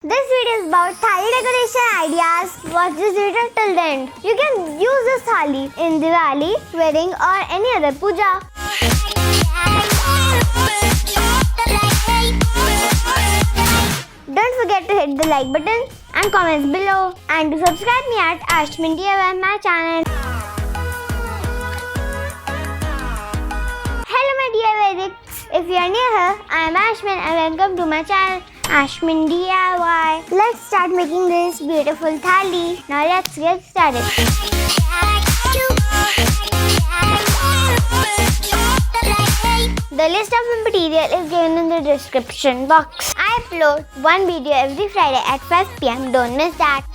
This video is about Thali Decoration Ideas. Watch this video till the end. You can use this thali in Diwali, wedding or any other puja. Don't forget to hit the like button and comments below, and to subscribe me at Aishmin my channel. Hello my dear Vedics. If you are new here, I am Aishmin and welcome to my channel Aishmin DIY. Let's start making this beautiful thali. Now let's get started. The list of material is given in the description box. I upload one video every Friday at 5 PM. Don't miss that.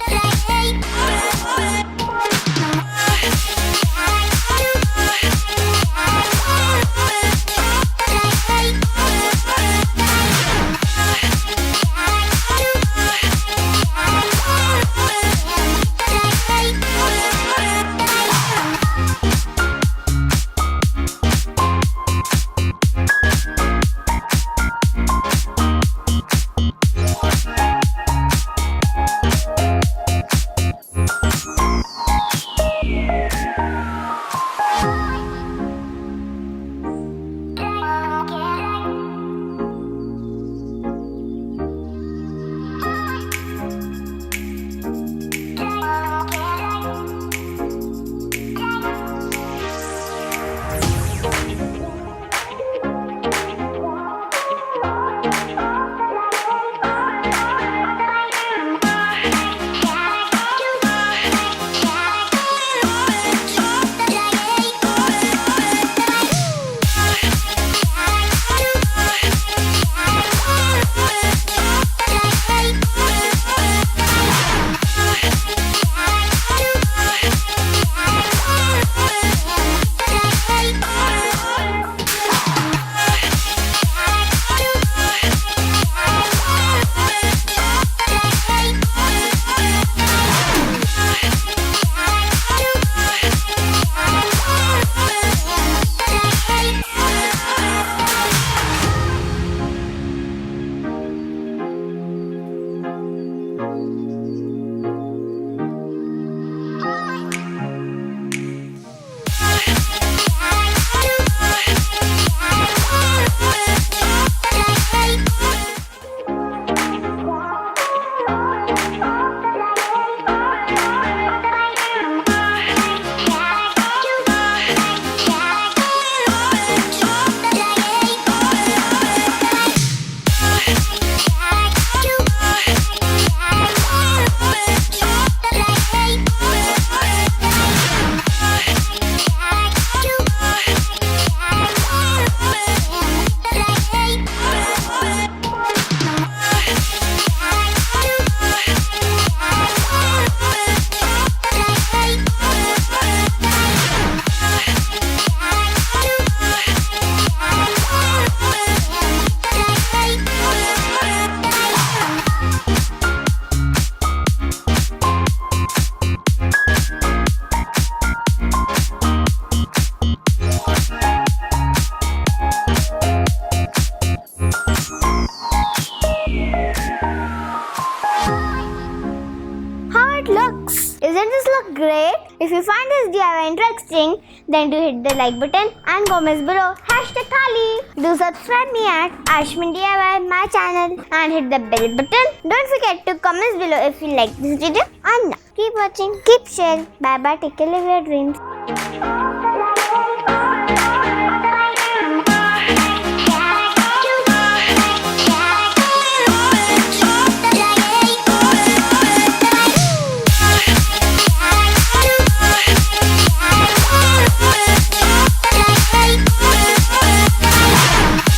Doesn't this look great? If you find this DIY interesting, then do hit the like button and comments below #Thali. Do subscribe me at Aishmin DIY my channel and hit the bell button. Don't forget to comment below if you like this video. And now keep watching, keep sharing. Bye bye. Take care of your dreams.